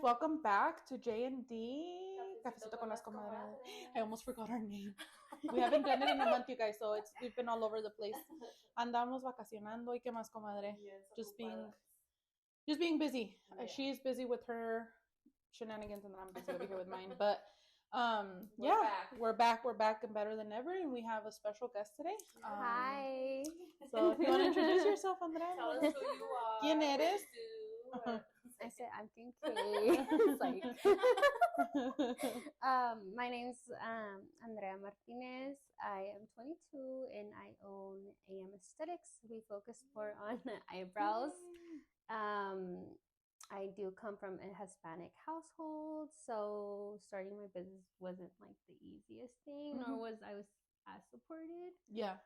welcome back to J&D Cafecito con las Comadres. I almost forgot our name. We haven't done it in a month, you guys, so we've been all over the place. Andamos vacacionando y qué más, comadre? Just being busy. Yeah. She's busy with her shenanigans, and then I'm busy over here with mine. But we're back and better than ever, and we have a special guest today. Hi. So if you want to introduce yourself, Andrea. Tell us who you are. ¿Quién eres? I said I'm thinking. It's like my name's Andrea Martinez. I am 22 and I own Am.Aaesthetics. We focus more on eyebrows. I do come from a Hispanic household, so starting my business wasn't like the easiest thing, nor was I as supported. Yeah.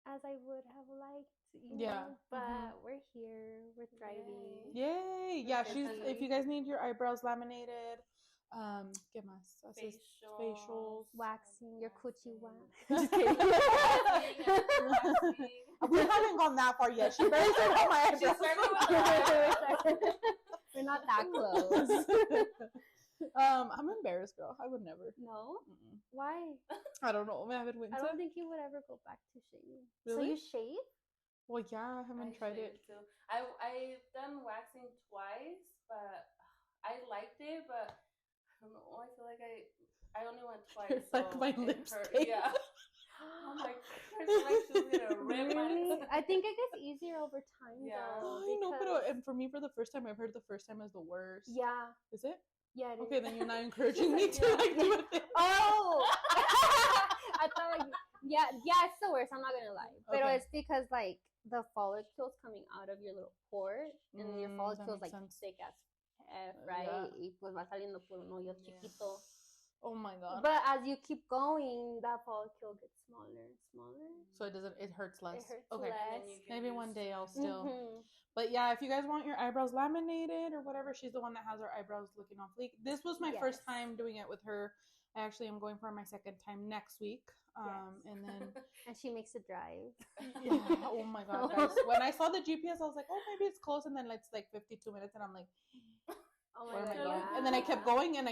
As I would have liked, yeah. But we're here, we're thriving. Yay! Yeah, if you guys need your eyebrows laminated, ¿qué más? Facials, waxing, your coochie wax. Just kidding. We haven't gone that far yet. She barely started on my eyebrows. We're not that close. I'm embarrassed, girl. I would never. No? Mm-mm. Why? I don't know. I don't think you would ever go back to shaving. Really? So you shave? Well, yeah, I haven't tried it. Too. I've done waxing twice, but I liked it, but I don't know. I feel like I only went twice. So like my lips. Yeah. Oh my God. I feel like she's gonna rip my lips. I think it gets easier over time. Yeah. Though, I know, but and for me, for the first time, I've heard the first time is the worst. Yeah. Is it? Yeah, it okay, is. then you're not encouraging me to like do it. Oh! I thought like, yeah, it's the worst, I'm not gonna lie. But it's because like the follicles coming out of your little pore, and your follicles like thick as F, right? Yeah. Y pues va saliendo por un hoyo chiquito. Oh my God. But as you keep going, that follicle gets smaller and smaller. So it hurts less. It hurts okay. less. Maybe one day I'll still. But yeah, if you guys want your eyebrows laminated or whatever, she's the one that has her eyebrows looking on fleek. This was my first time doing it with her. I actually am going for my second time next week. And then and she makes it drive. Yeah. Oh my God, guys. When I saw the GPS, I was like, oh, maybe it's close. And then it's like 52 minutes, and I'm like, oh where am I God. going? And then I kept going, and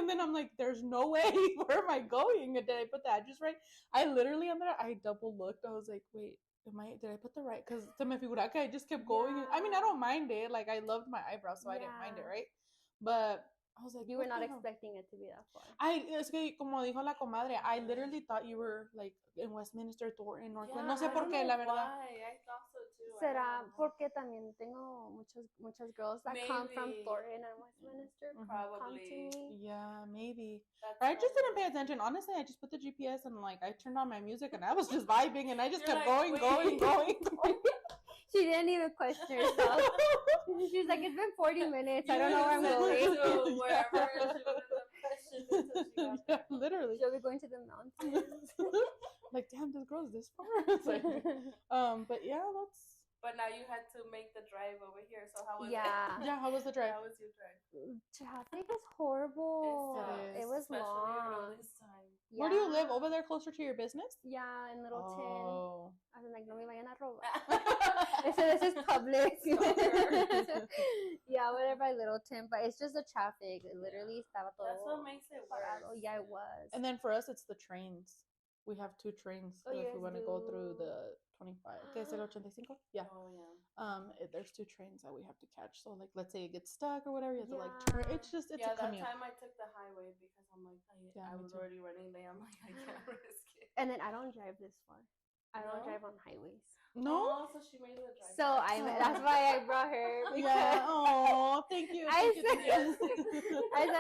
then I'm like, there's no way. Where am I going? And did I put the address right? I literally I double looked. I was like, wait, did I put the right? Because se me figura que I just kept going. I mean, I don't mind it. Like, I loved my eyebrows, so I didn't mind it, right? But I was like, you were not expecting it to be that far. Es que como dijo la comadre, I literally thought you were like in Westminster, Thornton, Northland. No sé por qué, la verdad. I thought so too. Será porque también tengo muchas girls that come from Thornton and Westminster. Probably. Yeah, maybe. I just didn't pay attention. Honestly, I just put the GPS and like I turned on my music and I was just vibing and I just kept going. She didn't even question herself. She's like, it's been 40 minutes. I don't know where I'm going. So wherever she would have questioned until she got there. Literally. She'll be going to the mountains. Like, damn, this girl's this far. Like, but yeah, But now you had to make the drive over here. So how was it? Yeah, how was the drive? How was your drive? Traffic is horrible. It was long. This time. Yeah. Where do you live? Over there closer to your business? Yeah, in Littleton. Oh. I was like, no me vayan a robar. This is public. Yeah, whatever by Littleton. But it's just the traffic. It literally estaba todo. That's what makes it worse. Oh, yeah, it was. And then for us, it's the trains. We have 2 trains if we want to go through the 25. ¿Qué es el 85? Yeah. Oh, yeah. There's 2 trains that we have to catch. So, like, let's say it gets stuck or whatever, you have to, like, turn. It's a commute. That time I took the highway because I'm like, I was already running late. I'm like, I can't risk it. And then I don't drive this far. I don't drive on highways. No? Oh, so she made the drive. So that's why I brought her. Yeah. Oh, thank you. I said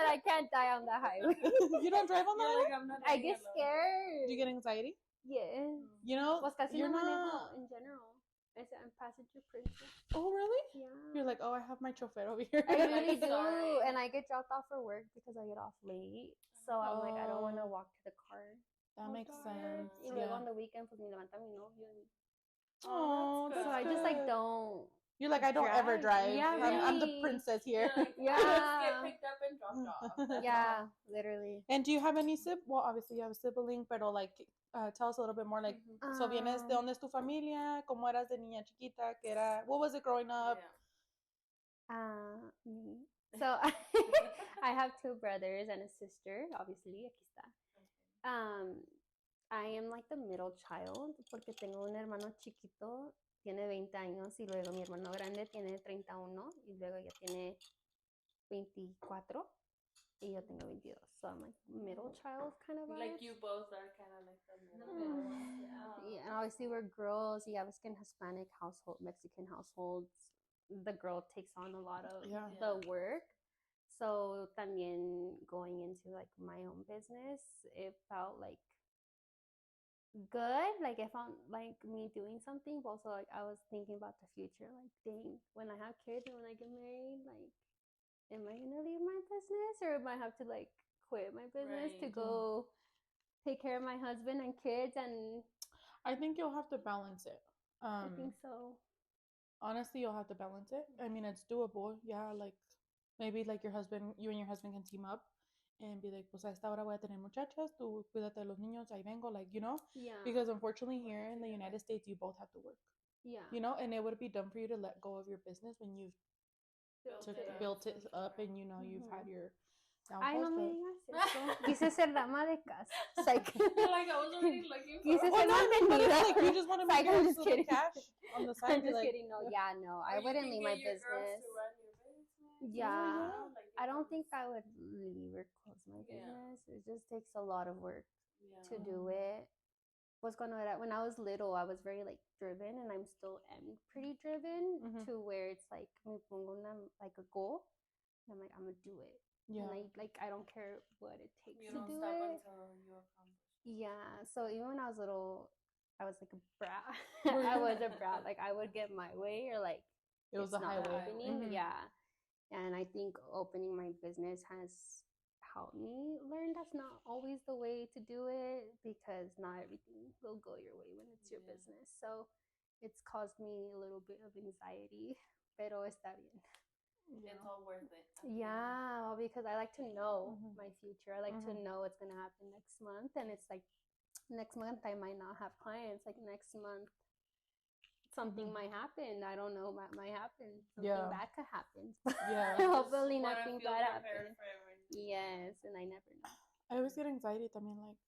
I can't die on the highway. You don't drive on the highway? Like, I get scared. Do you get anxiety? Yeah. You know, pues casi no manejo in general. I'm passenger princess. Oh, really? Yeah. You're like, oh, I have my chauffeur over here. I really do. And I get dropped off for work because I get off late. So I'm like, I don't want to walk to the car. That makes sense. Y luego on the weekend, pues me levanta mi novio. Oh, so I just like don't. You're like, I don't ever drive. Yeah, I'm the princess here. Yeah. Get picked up and dropped off. Yeah, literally. And do you have any Well, obviously you have a sibling, pero like, tell us a little bit more. Like, so vienes de dónde es tu familia? ¿Cómo eras de niña chiquita? ¿Qué era? What was it growing up? Me. So I have 2 brothers and a sister, obviously, aquí está. I am like the middle child porque tengo un hermano chiquito, tiene 20 años y luego mi hermano grande tiene 31 y luego ella tiene 24 y yo tengo 22. So I'm like middle child kind of Like vibes. you both are kind of like the middle. Yeah, and obviously we're girls. You have a Hispanic household, Mexican households. The girl takes on a lot of the work. So también going into like my own business, it felt like good. Like I found like me doing something, but also like I was thinking about the future. Like, dang, when I have kids and when I get married, like, am I gonna leave my business or am I have to like quit my business to go take care of my husband and kids? And I think you'll have to balance it. I think so. Honestly, you'll have to balance it. I mean, it's doable. Yeah, like maybe like you and your husband can team up and be like, pues a esta hora voy a tener muchachas, tú cuídate de los niños, ahí vengo, like, you know? Yeah. Because unfortunately here in the United States, you both have to work. Yeah. You know, and it would be dumb for you to let go of your business when you've built it up and, you know, you've had your Ay, no me digas eso. Quise ser dama de casa. Like, I was already looking for quise ser mantenida. Like, you just want to make I'm just kidding. cash on the side. I'm just kidding. No, I wouldn't leave my business. Yeah, I don't think I would leave or close my business. It just takes a lot of work to do it. When I was little, I was very like driven, and I'm still am pretty driven to where it's like me pongo like a goal, and I'm like I'm gonna do it. Yeah. And I don't care what it takes to do it. Until you accomplish. Yeah. So even when I was little, I was like a brat. I was a brat. Like I would get my way or like it was a highway. Yeah. And I think opening my business has helped me learn that's not always the way to do it because not everything will go your way when it's your business. So it's caused me a little bit of anxiety, pero está bien. It's all worth it. Yeah, because I like to know my future. I like to know what's going to happen next month. And it's like next month I might not have clients. Like next month something might happen. I don't know what might happen. Something bad could happen. Yeah. Hopefully nothing bad happens. Yes, and I never know. I always get anxiety. I mean, like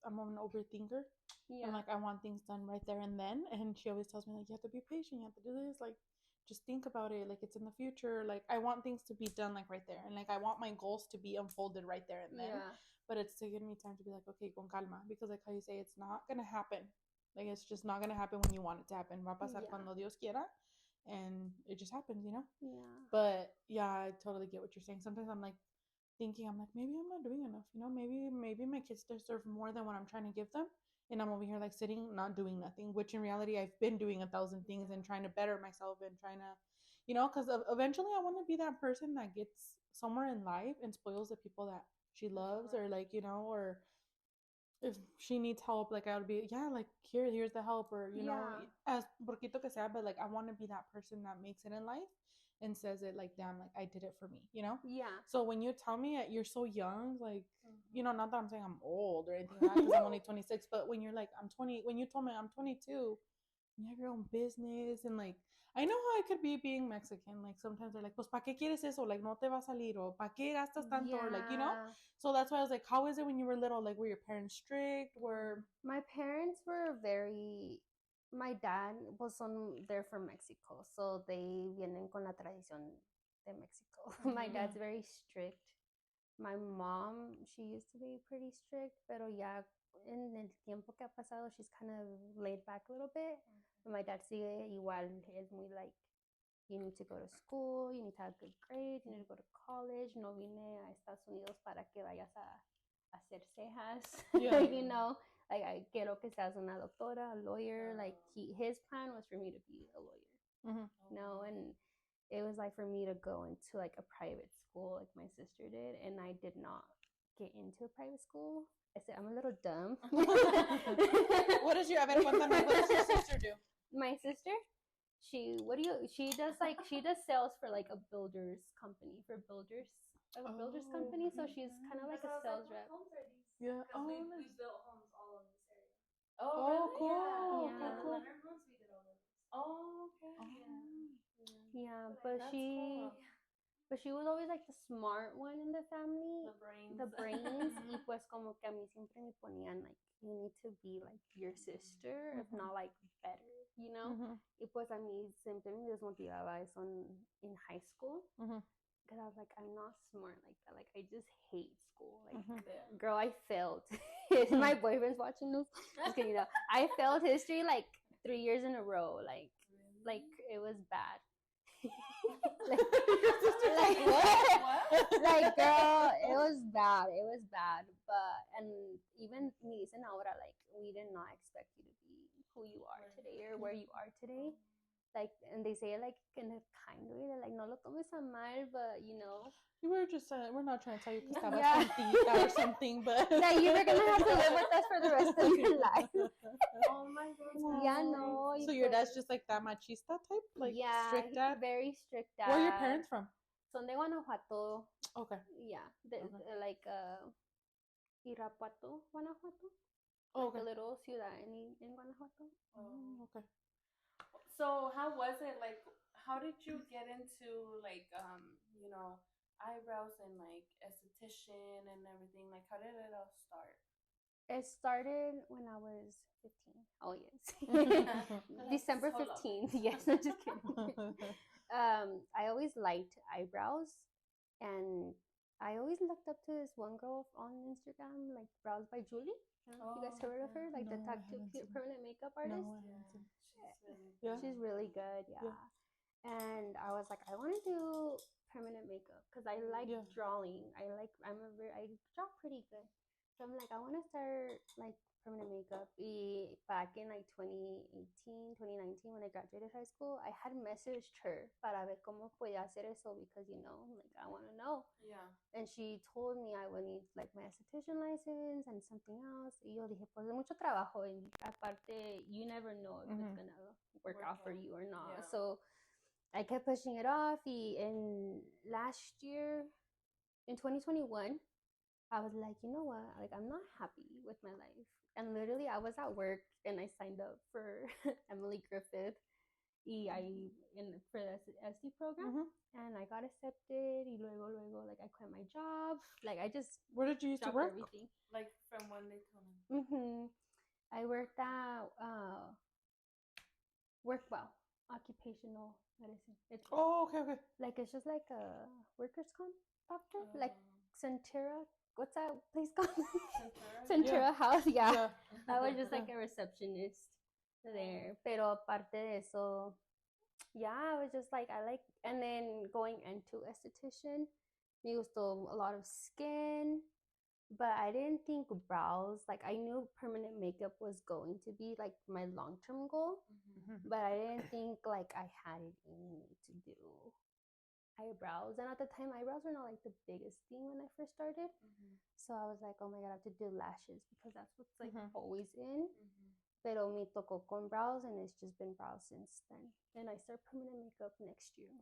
I'm an overthinker. Yeah. And like I want things done right there and then. And she always tells me like you have to be patient. You have to do this. Like just think about it. Like it's in the future. Like I want things to be done like right there. And like I want my goals to be unfolded right there and then. Yeah. But it's taking me time to be like, okay, con calma. Because like how you say, it's not gonna happen. Like it's just not gonna happen when you want it to happen. Va a pasar cuando Dios quiera. And it just happens, you know? Yeah. But yeah, I totally get what you're saying. Sometimes I'm like thinking, I'm like, maybe I'm not doing enough, you know? Maybe my kids deserve more than what I'm trying to give them. And I'm over here like sitting, not doing nothing, which in reality I've been doing 1,000 things and trying to better myself and trying to, you know, because eventually I want to be that person that gets somewhere in life and spoils the people that she loves or like, you know, or if she needs help, like I would be, like here's the help, or you know, as poquito que sea, but like I want to be that person that makes it in life and says it like, damn, like I did it for me, you know? Yeah. So when you tell me that you're so young, like, you know, not that I'm saying I'm old or anything like that, because I'm only 26, but when you're like, I'm 20, when you told me I'm 22, you have your own business, and like, I know how it could be being Mexican. Like sometimes they're like, pues, ¿pa qué quieres eso? Like, no te va a salir, or ¿pa qué gastas tanto? Or like, you know? So that's why I was like, how is it when you were little? Like, were your parents strict? My parents were very... My dad they're from Mexico, so they vienen con la tradición de Mexico. My dad's very strict. My mom, she used to be pretty strict, pero ya en el tiempo que ha pasado, she's kind of laid back a little bit. My dad sigue igual, es muy like, you need to go to school, you need to have good grades, you need to go to college. No vine a Estados Unidos para que vayas a hacer cejas. You know, like I quiero que seas una doctora, a lawyer. Like his plan was for me to be a lawyer. No, and it was like for me to go into like a private school like my sister did, and I did not get into a private school. I said I'm a little dumb. What does your sister do? My sister, she does sales for like a builder's company, a builder's company. So she's kind of like a sales rep. Yeah. We built homes all in this area. Oh, really? Cool. Yeah. The Leonard homes, we did all of this. Oh, okay. Yeah, but But she was always like the smart one in the family. The brains. Y pues como que a mí siempre me ponían like, you need to be like your sister, if not like better, you know? Y pues a mí siempre me desmotivaba eso in high school. Because I was like, I'm not smart like that. Like, I just hate school. Like, girl, I failed. My boyfriend's watching this. Just kidding, though. I failed history like 3 years in a row. Like it was bad. Like, girl, it was bad. It was bad. But, and even me dicen ahora, like, we did not expect you to be who you are today or where you are today. Like, and they say it like in a kind way, they're like, no lo tomes a mal, but you know. You were just, we're not trying to tell you que estabas tontita or something, but. That you were going to have to live with us for the rest of your life. Oh my God. Yeah, no. So your dad's just like that machista type? Like, strict dad? Very strict dad. Where are your parents from? Son de Guanajuato. Okay. Yeah. Like, Irapuato, Guanajuato. Oh, like a little ciudad in Guanajuato. Oh, okay. So how was it? Like, how did you get into like you know, eyebrows and like esthetician and everything? Like, how did it all start? It started when I was 15. Oh yes. December 15th. Yes, I'm just kidding. I always liked eyebrows, and I always looked up to this one girl on Instagram, like Brows by Julie. I don't know if you guys heard of her, like the tattoo permanent makeup artist. No, I haven't seen. She's really good, yeah. And I was like, I want to do permanent makeup because I like drawing. I draw pretty good. So I'm like, I want to start like permanent makeup. Back in like 2018, 2019, when I graduated high school, I had messaged her para ver cómo podía hacer eso because, you know, like I want to know. Yeah. And she told me I would need like my esthetician license and something else. Y yo dije, pues es mucho trabajo. Y aparte, you never know if it's going to work out for you or not. Yeah. So I kept pushing it off. And last year, in 2021, I was like, you know what? Like, I'm not happy with my life. And literally, I was at work and I signed up for Emily Griffith for the SD program. And I got accepted. Y luego, like, I quit my job. Like, I just. Where did you used to work? Everything. Like, from one day to another. I worked at WorkWell, occupational medicine. It's okay. Like, it's just like a workers' comp doctor. Like, Centura. What's that place called? Centura House. Yeah. I was just like a receptionist there. Pero aparte de eso, yeah, I was just like, and then going into esthetician, me gustó a lot of skin, but I didn't think brows, like I knew permanent makeup was going to be like my long-term goal, but I didn't think like I had it in me to do eyebrows. And at the time, eyebrows were not like the biggest thing when I first started. So I was like, oh my God, I have to do lashes because that's what's like always in. Pero me tocó con brows, and it's just been brows since then. And I start permanent makeup next year.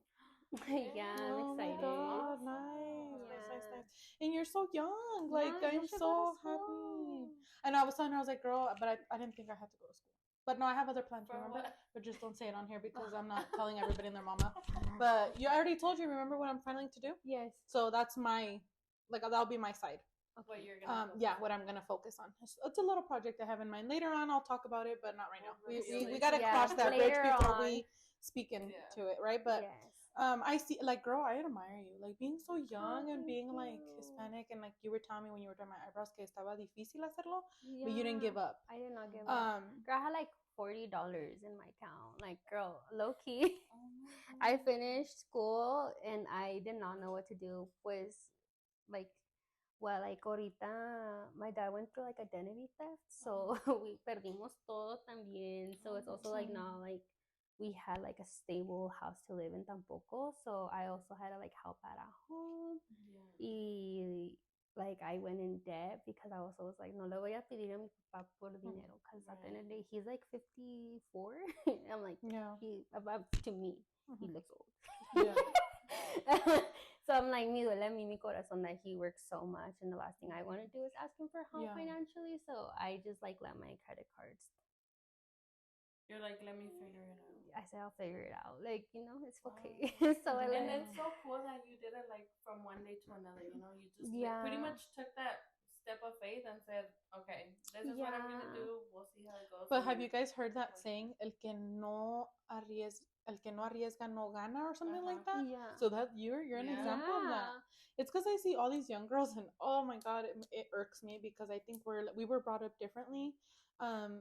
Yeah, I'm excited. Oh my God, nice, nice. And you're so young. Like, I'm so happy. And I was telling her, I was like, girl, but I didn't think I had to go to school. But no, I have other plans, remember? But just don't say it on here because I'm not telling everybody and their mama. But I already told you, remember what I'm planning to do? Yes. So that's my, like, that'll be my side. What you're gonna what I'm gonna focus on. It's a little project I have in mind. Later on, I'll talk about it, but not right now. We gotta cross that bridge before we speak into it, right? But I see, like, girl, I admire you, like being so young and being like Hispanic, and like you were telling me when you were doing my eyebrows que estaba difícil hacerlo, but you didn't give up. I did not give up. Girl, I had like $40 in my account. Like, girl, low key. I finished school and I did not know what to do. Pues, like, well, like ahorita, my dad went through like identity theft, so we perdimos todo también. So it's also like not like we had like a stable house to live in tampoco. So I also had to like help out at home. Y like I went in debt because I also was like, no le voy a pedir a mi papá por dinero, because at the end of the day, he's like 54. I'm like, to me, he looks old. So I'm like, me duele a mí mi corazón that he works so much, and the last thing I want to do is ask him for help financially. So I just like let my credit cards You're like, let me figure it out. I said I'll figure it out. Like, it's okay. Wow. So I And let it's so cool that you did it like from one day to another. You know, you just pretty yeah. much took that step of faith and said, okay, this is what I'm gonna do. We'll see how it goes. But have you guys heard that saying, el que no arriesga no gana, or something like that? Yeah. So that you're an example of that. It's because I see all these young girls, and oh my god, it irks me because I think we were brought up differently.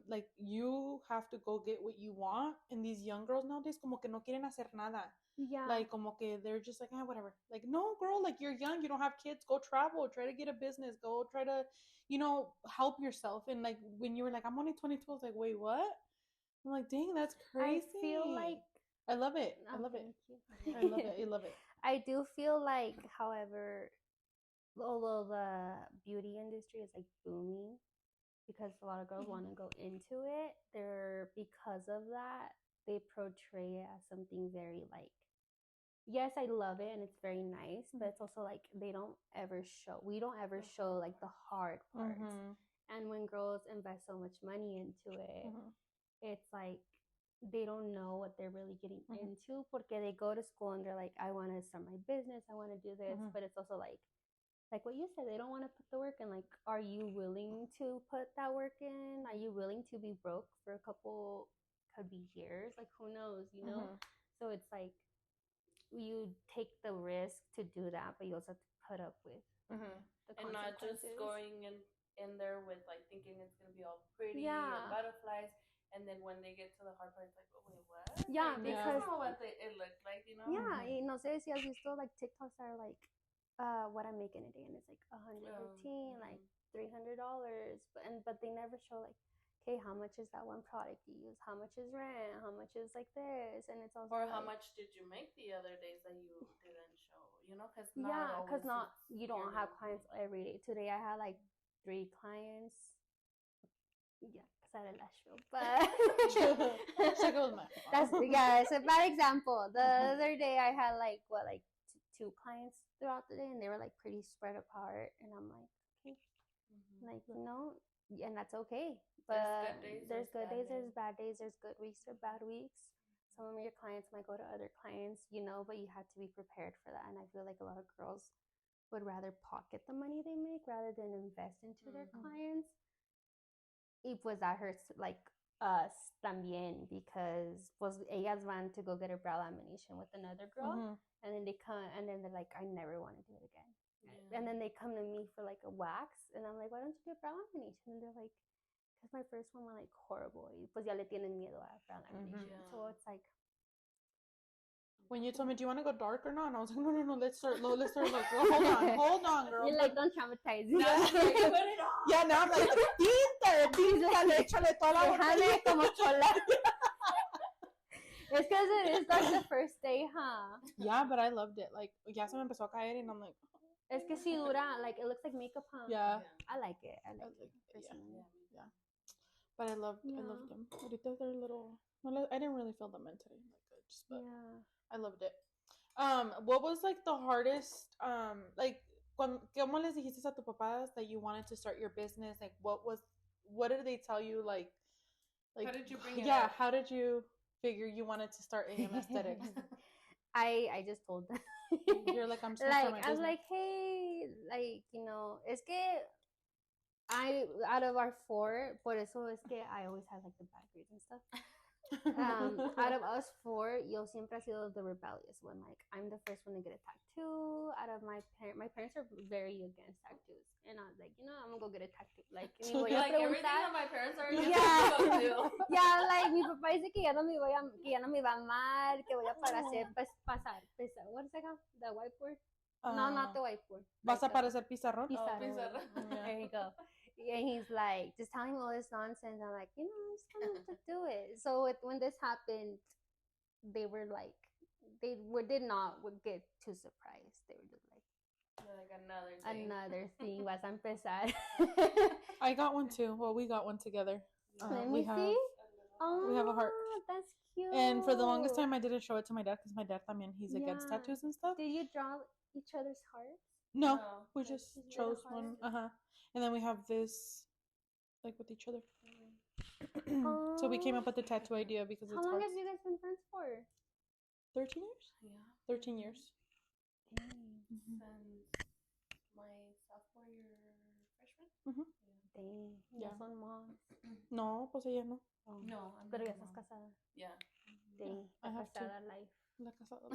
Like you have to go get what you want, and these young girls nowadays como que no quieren hacer nada. Yeah. Like como que they're just like, whatever. Like, no, girl, like you're young, you don't have kids, go travel, try to get a business, go try to, help yourself. And like when you were like, I'm only 22, I was like, wait, what? I'm like, dang, that's crazy. I feel like I love it. I love it. I love it. I love it. I do feel like, however, although the beauty industry is like booming because a lot of girls want to go into it, because of that, they portray it as something very like, yes, I love it and it's very nice, but it's also like we don't ever show like the hard parts. And when girls invest so much money into it, it's like they don't know what they're really getting into porque they go to school and they're like, I want to start my business, I want to do this, but it's also like what you said, they don't want to put the work in. Like, are you willing to put that work in? Are you willing to be broke for could be years? Like, who knows, So it's like you take the risk to do that, but you also have to put up with the and not just going in there with like thinking it's gonna be all pretty and butterflies, and then when they get to the hard part, it's like, oh wait, what? Yeah, like, because know what it looked like, Yeah, no sé si has visto like TikToks are like, what I'm making a day, and it's like 115, like $300, but they never show like, okay, how much is that one product you use? How much is rent? How much is like this? And it's also how much did you make the other days that you didn't show? Because you don't have clients every day. Today I had like 3 clients. Yeah, because I had a lash show, but it's a bad example. The other day I had like 2 clients throughout the day, and they were like pretty spread apart, and I'm like, okay, like and that's okay. But there's good days, there's bad days, there's good weeks or bad weeks. Some of your clients might go to other clients, but you have to be prepared for that. And I feel like a lot of girls would rather pocket the money they make rather than invest into their clients. Y pues that hurts like us también, because pues ellas van to go get a brow lamination with another girl, and then they come and then they're like, I never want to do it again. And then they come to me for like a wax, and I'm like, why don't you do a brow lamination? And they're like, because my first one went like horrible. Y pues ya le tienen miedo a brow lamination. So it's like, when you told me, do you want to go dark or not? And I was like, no, let's start low. Let's start like, hold on, girl. You're like, don't traumatize me. Put it on. Yeah, now I'm like, píntale, échale toda la botella. Como chola. It's because it is like the first day, huh? Yeah, but I loved it. Like, ya se me empezó a caer, and I'm like, es que si dura, like, it looks like makeup, huh? Yeah. I like it. Yeah. But I loved them. Ahorita they're little. I didn't really feel them in today. But I loved it. What was like the hardest? Like, ¿cómo les dijiste a tu papás that you wanted to start your business? Like, what did they tell you? Like, how did you bring it up? How did you figure you wanted to start Am.Aaesthetics? I just told them. You're like, I'm just like, I was like, hey, like, es que out of our 4, por eso es que I always have like the bad grades and stuff. Out of us 4, yo siempre ha sido the rebellious one. Like, I'm the first one to get a tattoo. Out of my parents are very against tattoos, and I was like, I'm gonna go get a tattoo. Like, like everything that my parents are against. Yeah, like mi papá dice que ya no me va mal, que voy a para hacer pasar. What is that called? The whiteboard? No, not the whiteboard. ¿Vas a parecer pizarrón? Pizarrón. There you go. And he's like, just telling me all this nonsense. I'm like, I'm just going to do it. So when this happened, they were like, did not get too surprised. They were just like another thing. Vas a empezar. I got one too. Well, we got one together. Let me see. We have a heart. That's cute. And for the longest time, I didn't show it to my dad because my dad, he's against tattoos and stuff. Did you draw each other's hearts? No, we just chose one. And then we have this, like, with each other. So we came up with the tattoo idea because it's How long hard. have you guys been friends for? 13 years? Yeah. 13 years. Since my sophomore year freshman. Dang. Yeah. Ya son más. No, pues ella no. Oh. No, I'm Pero ya not estás mom. casada. Yeah. Dang. I La have to. casada life. La casada.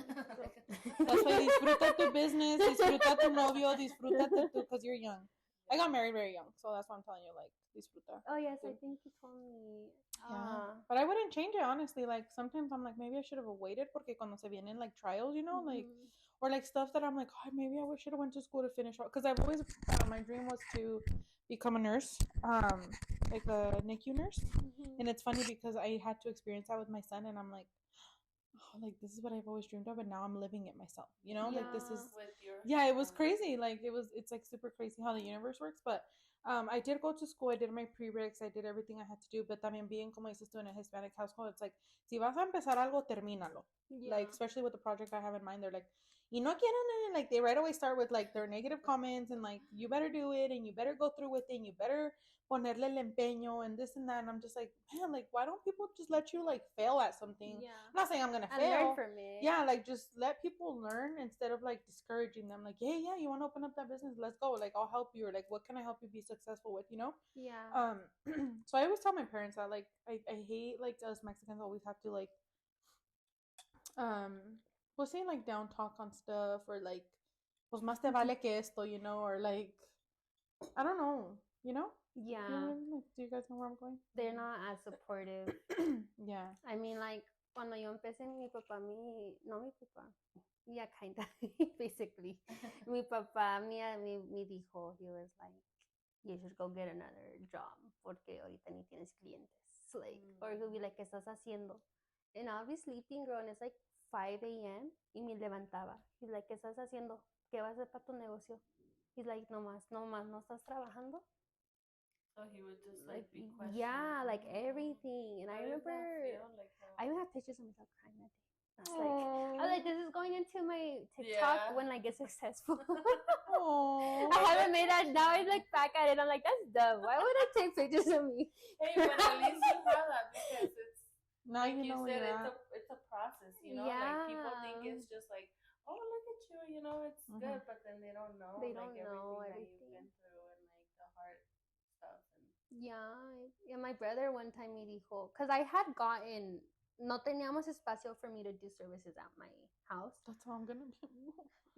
That's why disfruta tu business, disfruta tu novio, disfruta tu, because you're young. I got married very young, so that's why I'm telling you, like, disfruta. Oh, yes, I think you told me. Yeah. But I wouldn't change it, honestly. Like, sometimes I'm like, maybe I should have waited, porque cuando se vienen, like, trials, you know, like, or, like, stuff that I'm like, oh, maybe I should have went to school to finish, because I've always, my dream was to become a nurse, like a NICU nurse, and it's funny because I had to experience that with my son, and I'm like, oh, like, this is what I've always dreamed of, and now I'm living it myself, you know? Like, this is, with your yeah, it was crazy. Like, it's, like, super crazy how the universe works, but I did go to school, I did my prereqs, I did everything I had to do, but también being, como dices tú, in a Hispanic household, it's like, si vas a empezar algo, termínalo. Like, especially with the project I have in mind, they're like, y no quieren, like, they right away start with, like, their negative comments, and, like, you better do it, and you better go through with it, and you better ponerle el empeño, and this and that, and I'm just like, man, like, why don't people just let you, like, fail at something? Yeah. I'm not saying I'm gonna And fail. learn from it. Yeah, like, just let people learn instead of, like, discouraging them. Like, yeah, you want to open up that business? Let's go. Like, I'll help you. Or, like, what can I help you be successful with, you know? Yeah. So I always tell my parents that, like, I hate, like, us Mexicans always have to, like, we'll say, like, down talk on stuff, or, like, pues más te vale que esto, you know? Or, like, I don't know, you know? Yeah. Do you guys know where I'm going? They're not as supportive. Yeah. I mean, like, cuando yo empecé, mi papá, yeah, kind of, basically. Mi papá me dijo, he was like, you should go get another job, porque ahorita ni tienes clientes. Like, or he'll be like, ¿qué estás haciendo? And I'll be sleeping, girl, and it's like 5 a.m. y me levantaba. He's like, ¿qué estás haciendo? ¿Qué vas a hacer para tu negocio? He's like, no más, ¿no estás trabajando? So he would just like be questioning. Yeah, like everything. And I remember, I even have pictures of myself crying that day. I was like, this is going into my TikTok when I get successful. I haven't made that. Now I look back at it, I'm like, that's dumb. Why would I take pictures of me? Hey, but at least you have that, because it's, now like you know said, where it's a process, you know? Yeah. Like, people think it's just like, oh, look at you, you know, it's good, but then they don't know, They like, don't know everything that you've been through, and, like, the hard stuff. And Yeah, my brother one time me dijo, because I had gotten, no teníamos espacio for me to do services at my house. That's how I'm gonna be.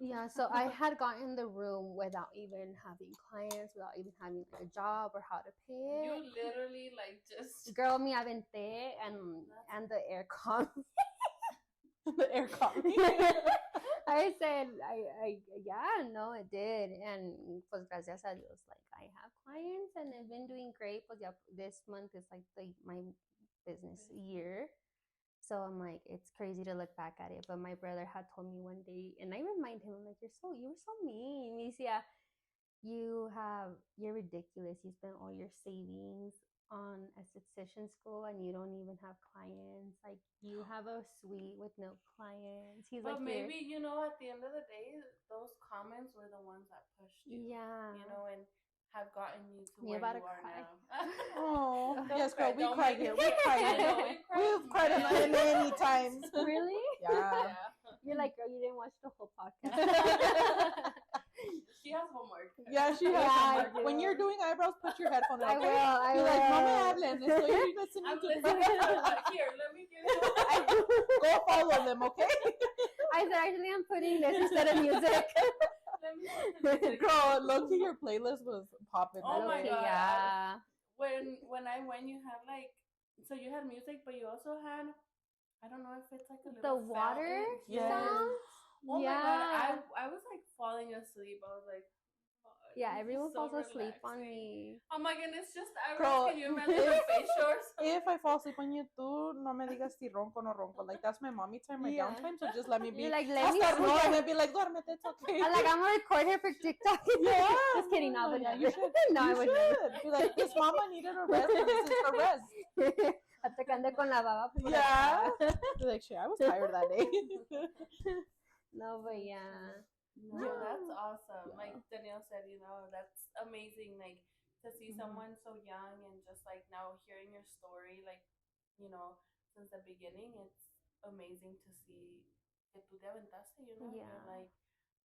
Yeah, so I had gotten the room without even having clients, without even having like, a job or how to pay it. you literally, like, just... Girl, me aventé, and the air con. The air caught me. I said, yeah, no, it did. And pues gracias a Dios, like, I have clients and I've been doing great. Pues yeah, this month is like my business year. So I'm like, it's crazy to look back at it. But my brother had told me one day, and I remind him, I'm like, you were so mean. Me decía, you're ridiculous. You spent all your savings on esthetician school and you don't even have clients. Like, you have a suite with no clients. He's but like, maybe, you know, at the end of the day, those comments were the ones that pushed you. Yeah. You know, and have gotten you to You're where about you to are cry. now. Oh, Don't yes, cry, girl, we don't cried make here. it. We cried I here. know, We've cried many times. Really? Yeah. You're like, girl, you didn't watch the whole podcast. She has homework. Yeah, she has Yeah, homework. When you're doing eyebrows, put your headphone on. I Okay? will. You're like, no me hablen. Estoy listening I'm to listening to her. Like, here, let me get it. Go follow them, okay? I said, actually, I'm putting this instead of music. Let me put the music. Girl, low-key, your playlist was popping. Oh my Okay, God. yeah. When I went, you had like, so you had music, but you also had, I don't know if it's like a The little water fountain. Yes. sound? Oh Yeah. my God, I was like falling asleep. I was like, oh, Yeah, this is everyone so falls asleep on relaxing. me. Oh my goodness, just Girl, can you imagine the facials? If I fall asleep on you, tú no me digas si ronco o no ronco. Like, that's my mommy time, my Yeah. downtime, so just let me be. You're like, let me Hasta snore. and I'd be like, duérmete, it's okay. I'm like, I'm gonna record her for TikTok. Yeah. Just kidding, no, but yeah, never. you should. No, I you would should. Be like, this mama needed a rest, and this is her rest. never. Atacando con la baba por Yeah. acá. Be like, shit, I was tired that day. No, but yeah. No, that's awesome. Like Danielle said, you know, that's amazing. Like, to see someone so young and just like now hearing your story, like, you know, since the beginning, it's amazing to see que tú te aventaste, you know, you're like,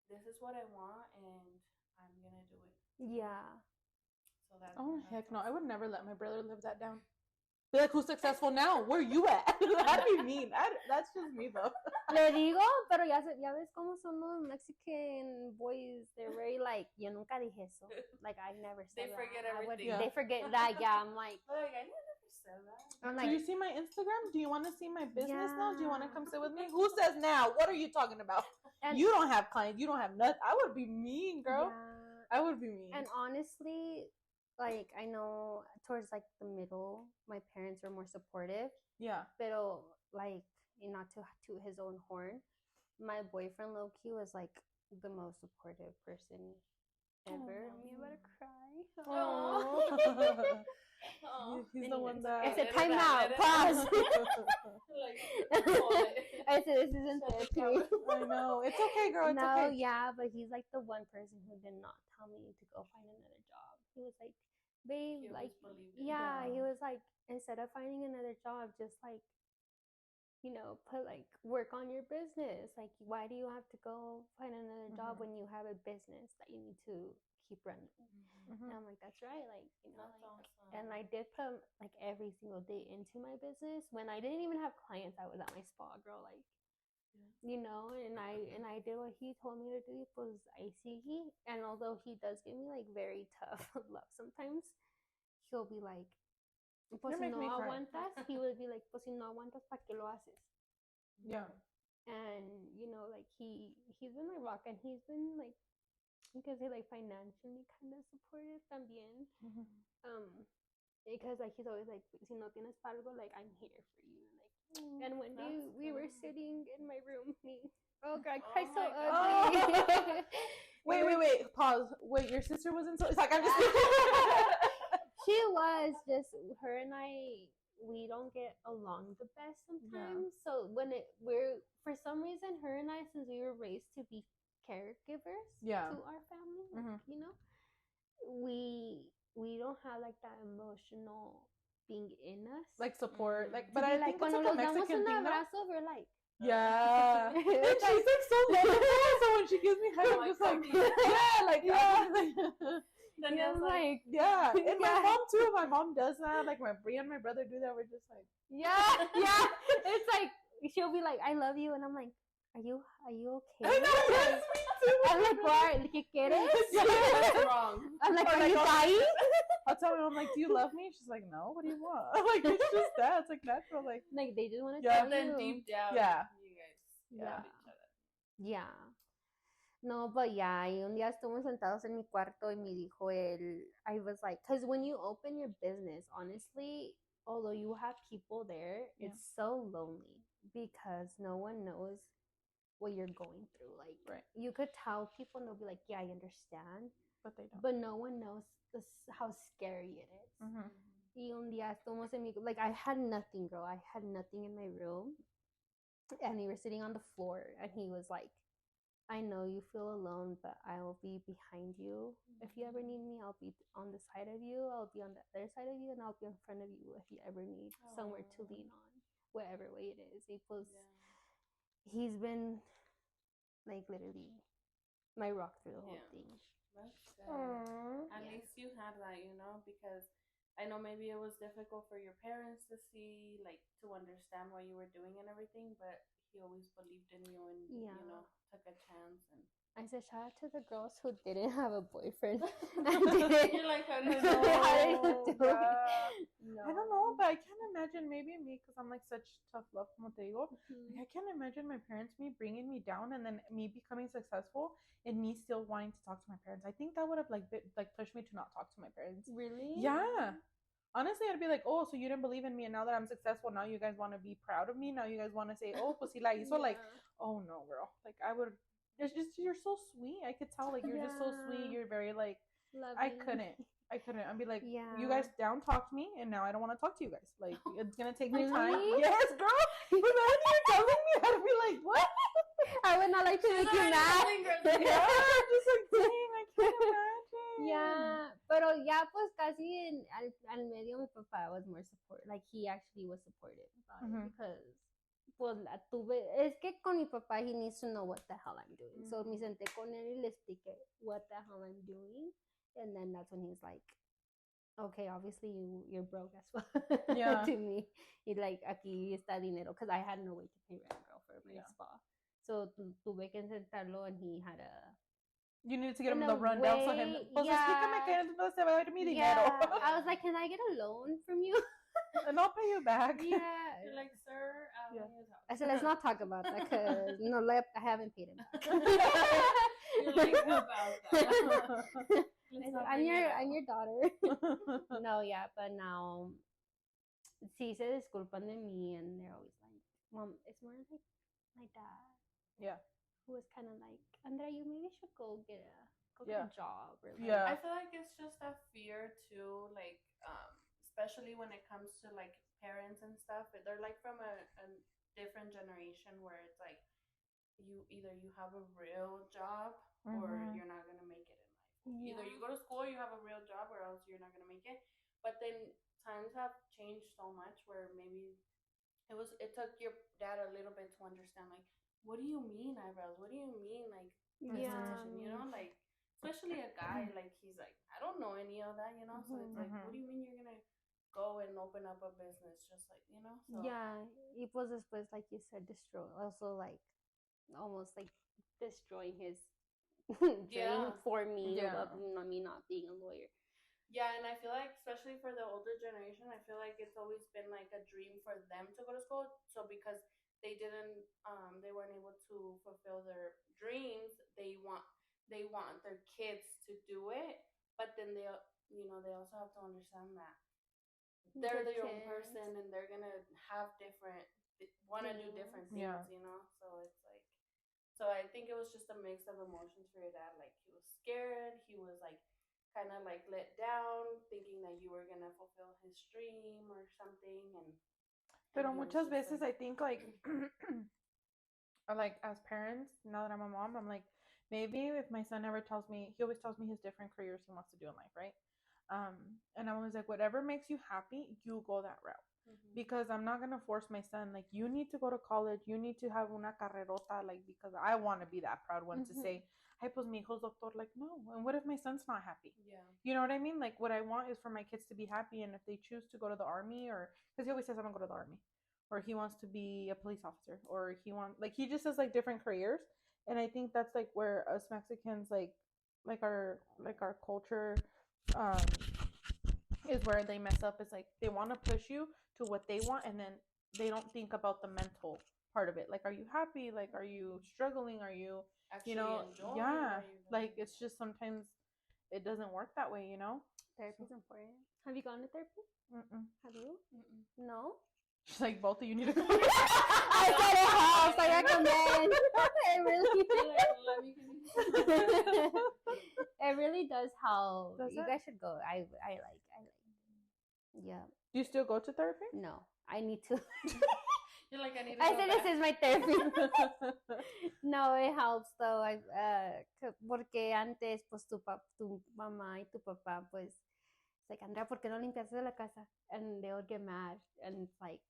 this is what I want and I'm gonna do it. Yeah. So that's heck no, I would never let my brother live that down. Be like, who's successful now? Where you at? That'd be mean. That's just me though. Le digo, pero ya ves cómo son los Mexican boys. They're very like, yo nunca dije eso. Like, I never said they that. forget everything. They forget that. Yeah, I'm like, I never said that. I'm like, do you see my Instagram? Do you want to see my business now? Do you want to come sit with me? Who says now? What are you talking about? and, you don't have clients. You don't have nothing. I would be mean, girl. Yeah. I would be mean. And honestly, like, I know towards like the middle, my parents were more supportive. Yeah. Pero like, not to toot his own horn, my boyfriend low-key was like the most supportive person ever. I'm about to cry. Oh. He's the one that. I said, time out. Pause. I said, this isn't therapy. I know. It's okay, girl. It's no, okay. yeah, but he's like the one person who did not tell me to go find another job. He was like, babe, like, yeah, he was like, instead of finding another job, just like, you know, put like work on your business. Like, why do you have to go find another job when you have a business that you need to keep running? And I'm like, that's right. Like, you know, like, and I did put like every single day into my business. When I didn't even have clients, I was at my spa, girl. Like, you know, and I did what he told me to do. Pues I see he, and although he does give me like very tough love sometimes, he'll be like, pues si no aguantas, he would be like, pues si no aguantas, ¿para qué lo haces? Yeah. And you know, like he's been my rock, and he's been like, you can say like financially kind of supportive también. Because like he's always like, si no tienes para algo, like I'm here for you. Like, and one day we were sitting in my room, oh god, I cried so ugly. Wait, pause. Wait, your sister wasn't so. It's like I'm just. She was just her and I. We don't get along the best sometimes. Yeah. So when we're for some reason, her and I, since we were raised to be caregivers to our family, you know, we don't have like that emotional being in us, like support, like. But I think it's like a Mexican thing. Abrazo, we're like. Yeah, and she's like so lovable. So when she gives me hugs, I'm just like, Then I'm like, and my mom too. My mom does that. Like my Bria and my brother do that. We're just like, yeah. It's like she'll be like, "I love you," and I'm like, "Are you okay?" I know, yes, me too. I'm like, "Why? ¿Qué quieres?" What's wrong? I'm like, "Are you dying?" I'll tell her, I'm like, "Do you love me?" She's like, "No. What do you want?" I'm like, it's just that. It's like natural. Like they just want to tell you. Then deep down, you guys love each other. Yeah. No, but yeah, y un día estuvimos sentados en mi cuarto y me dijo él, I was like, because when you open your business, honestly, although you have people there, it's so lonely because no one knows what you're going through. Like, you could tell people and they'll be like, yeah, I understand, but they don't. But no one knows how scary it is. Y un día estuvimos en mi, like, I had nothing, girl. I had nothing in my room. And we were sitting on the floor and he was like, I know you feel alone, but I'll be behind you. If you ever need me, I'll be on the side of you. I'll be on the other side of you, and I'll be in front of you if you ever need somewhere to lean on, whatever way it is. He's been like literally my rock through the whole thing. That's sad. At least you had that, you know, because I know maybe it was difficult for your parents to see, like, to understand what you were doing and everything, but he always believed in you and, you know, took a chance. And I said, shout out to the girls who didn't have a boyfriend. You're like, how did you do it? No. I don't know, but I can't imagine, maybe me, because I'm like such tough love, como te digo. Like, I can't imagine my parents, me bringing me down and then me becoming successful and me still wanting to talk to my parents. I think that would have like pushed me to not talk to my parents. Really? Yeah. Honestly, I'd be like, oh, so you didn't believe in me, and now that I'm successful, now you guys want to be proud of me. Now you guys want to say, oh, pues si la hizo. Like, oh no, girl. Like, I would. It's just you're so sweet. I could tell, like, you're just so sweet. You're very like. Loving. I couldn't. I'd be like, you guys down talk to me, and now I don't want to talk to you guys. Like, it's gonna take me time. Yes, girl. But then you're telling me, I'd be like, what? I would not like to make you mad. Yeah, I'm just like, dang, I can't imagine. Yeah, pero ya pues casi al medio mi papá was more support. Like he actually was supportive about it because pues la tuve. Es que con mi papá he needs to know what the hell I'm doing. So me senté con él y le expliqué what the hell I'm doing, and then that's when he's like, okay, obviously you're broke as well. Yeah. To me, he like aquí está dinero because I had no way to pay rent, girl, for my spa. So tuve que sentarlo, and he had a. You need to get him the rundown so him. Pues explícame que no se va a ir mi dinero. I was like, can I get a loan from you? And I'll pay you back. Yeah. You're like, sir, I said, let's not talk about that because no, I haven't paid him back. You're like, how about that? I'm your daughter. No, yeah, but now sí se disculpan de mí, and they're always like, Mom, it's more like my dad. Yeah. Who was kind of like, Andrea, you maybe should go get a job. Or like, I feel like it's just a fear too, like, especially when it comes to like parents and stuff. They're like from a different generation where it's like you have a real job or you're not gonna make it in life. Yeah. Either you go to school, you have a real job, or else you're not gonna make it. But then times have changed so much where maybe it took your dad a little bit to understand, like, what do you mean eyebrows? What do you mean, like, esthetician? You know, like, especially a guy, like, he's like, I don't know any of that, you know. So it's like, what do you mean you're gonna go and open up a business, just like, you know? So. Yeah, it was después, like you said, also like almost like destroying his dream for me of me not being a lawyer. Yeah, and I feel like, especially for the older generation, I feel like it's always been like a dream for them to go to school. So because they weren't able to fulfill their dreams, they want their kids to do it. But then they also have to understand that they're their own person and they're gonna have want to do different things, you know. So it's like, so I think it was just a mix of emotions for your dad. Like he was scared, he was like kind of like let down, thinking that you were gonna fulfill his dream or something. Pero muchas veces I think like like as parents, now that I'm a mom, I'm like, maybe if my son ever tells me, he always tells me his different careers he wants to do in life, right? And I'm always like, whatever makes you happy, you go that route. Because I'm not gonna force my son, like, you need to go to college, you need to have una carrerota, like, because I want to be that proud one to say, ay, pues mi hijo's doctor. Like, no. And what if my son's not happy? Yeah. You know what I mean? Like, what I want is for my kids to be happy, and if they choose to go to the army, or because he always says I'm gonna go to the army, or he wants to be a police officer, or he just says like different careers. And I think that's like where us Mexicans like our culture is where they mess up. Is like they want to push you to what they want, and then they don't think about the mental part of it. Like, are you happy? Like, are you struggling? Are you actually enjoying? Yeah, like it's just sometimes it doesn't work that way, you know. Therapy is important. Have you gone to therapy? Have you? No. She's like, both of you need to go. I said it helps. I recommend. It really does help. You guys should go. I like. Yeah. Do you still go to therapy? No, I need to. You're like, I need to I said this is my therapy. No, it helps though. Porque antes, pues tu mamá y tu papá, pues, it's like, Andrea, ¿por qué no limpiaste la casa? And they would get mad, and it's like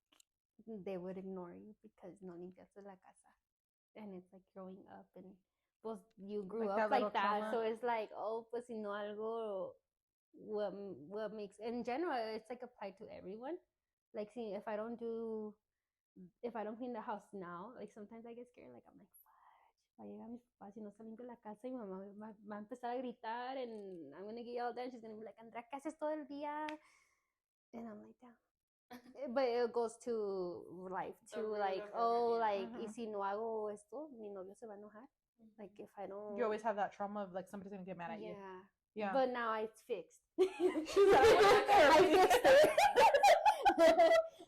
they would ignore you because no limpiaste la casa. And it's like growing up, and pues you grew up like that, trauma. So it's like, oh, pues si no algo, what makes, in general, it's like applied to everyone. Like, see, if I don't clean the house now, like sometimes I get scared, like I'm like, va a llegar mis papás y no se limpia la casa, y mamá va a empezar a gritar, and I'm gonna get yelled at, and she's gonna be like, Andrea, ¿qué haces todo el día? And I'm like, damn. But it goes to life too, like, oh, like, y si no hago esto, mi novio se va a enojar. Like, if I don't, you always have that trauma of like somebody's gonna get mad at you. Yeah. But now it's fixed. I fixed it.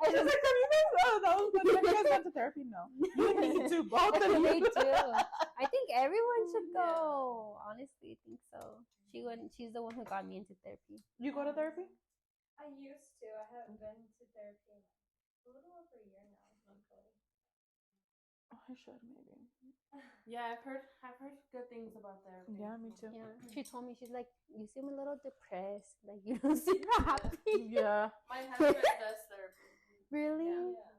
I was like, have you guys gone to therapy? No. You need to. Both of you. They do. I think everyone should go. Honestly, I think so. She's the one who got me into therapy. You go to therapy? I used to. I haven't been to therapy in a little over a year now, luckily. I should maybe. Yeah, I've heard good things about therapy. Yeah, me too. Yeah, she told me, she's like, you seem a little depressed, like you don't seem happy. Yeah. My husband does therapy. Really? Yeah.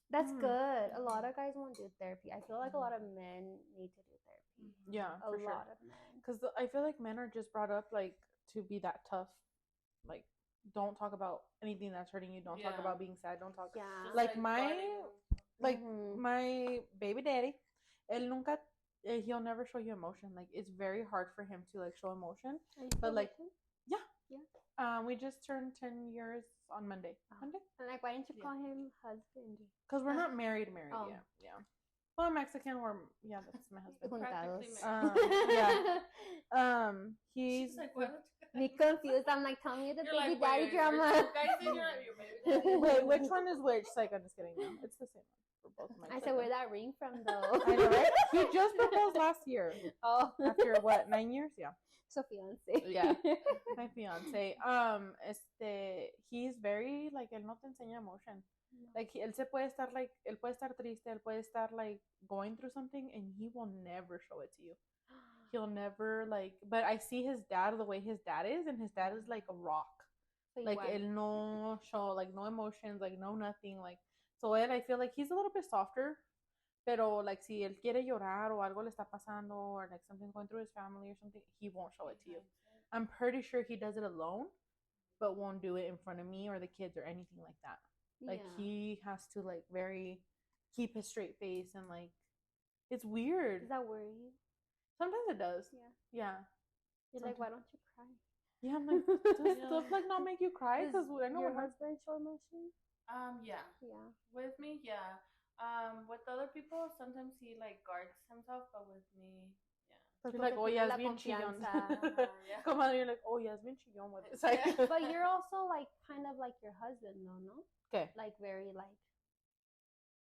That's good. A lot of guys won't do therapy. I feel like a lot of men need to do therapy. Yeah, A for sure. lot of men. Because I feel like men are just brought up like to be that tough. Like, don't talk about anything that's hurting you. Don't talk about being sad. Don't talk. Yeah. Just Like my Mhm. my baby daddy, él nunca. He'll never show you emotion. Like, it's very hard for him to like show emotion. Are you But still like, with him? yeah. We just turned 10 years on Monday. Monday. And like, why didn't you call him husband? Because we're not married Oh. yet. Yeah. Well, Mexican. That's my husband. Juntados. Yeah. He's She's like, what? Me confused. I'm like, tell me the You're baby like, daddy wait, drama. you're two guys in your baby daddy. wait, which one is which? Like, I'm just kidding. No, it's the same one for both of my I said, children. where'd that ring from though? I know, right? He just proposed last year. Oh. After what, 9 years? Yeah. So fiance. Yeah. My fiance. He's very like, él no te enseña emotion. Like, él puede estar triste, él puede estar like going through something, and he will never show it to you. He'll never like. But I see his dad the way his dad is, and his dad is like a rock. Like, él no show like no emotions, like no nothing, like. So él, I feel like he's a little bit softer. Pero like, si él quiere llorar o algo le está pasando, or like something's going through his family or something, he won't show it to you. I'm pretty sure he does it alone, but won't do it in front of me or the kids or anything like that. Like, he has to like very keep his straight face, and like, it's weird. Does that worry you? Sometimes it does. Yeah. You're like, why don't you cry? Yeah, I'm like, does stuff like not make you cry? Because I know your husband show emotion. Yeah. Yeah. With me, yeah. With other people, sometimes he like guards himself, but with me, yeah. You're like, oh yeah, es bien chillón. Comadre, you're like, oh yeah, es bien chillón with this. But you're also like kind of like your husband, no? Okay. Like very like.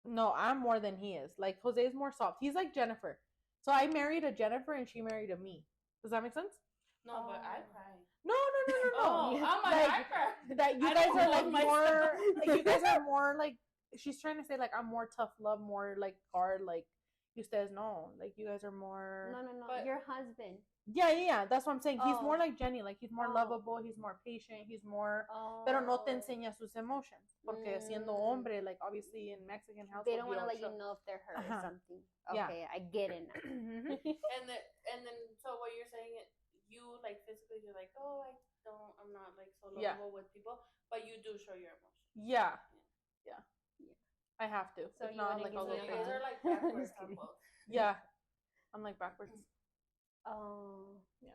No, I'm more than he is. Like, Jose is more soft. He's like Jennifer. So I married a Jennifer, and she married a me. Does that make sense? No, but I cry. No. Oh, I'm like, I cry. That you guys are like more. Like, you guys are more like. She's trying to say like, I'm more tough love, more like hard. Like, ustedes no. Like, you guys are more. No. But your husband. Yeah. That's what I'm saying. He's more like Jenny. Like, he's more lovable. He's more patient. He's more. Pero no te enseña sus emotions. Porque siendo hombre, like, obviously in Mexican household, they don't want to let you know if they're hurt or something. Okay, I get it now. and then, so what you're saying, you like physically, you're like, oh, I'm not like so lovable with people, but you do show your emotions. Yeah. I have to. So if not, like, you guys are like backwards. Yeah, I'm like backwards. Oh. Yeah.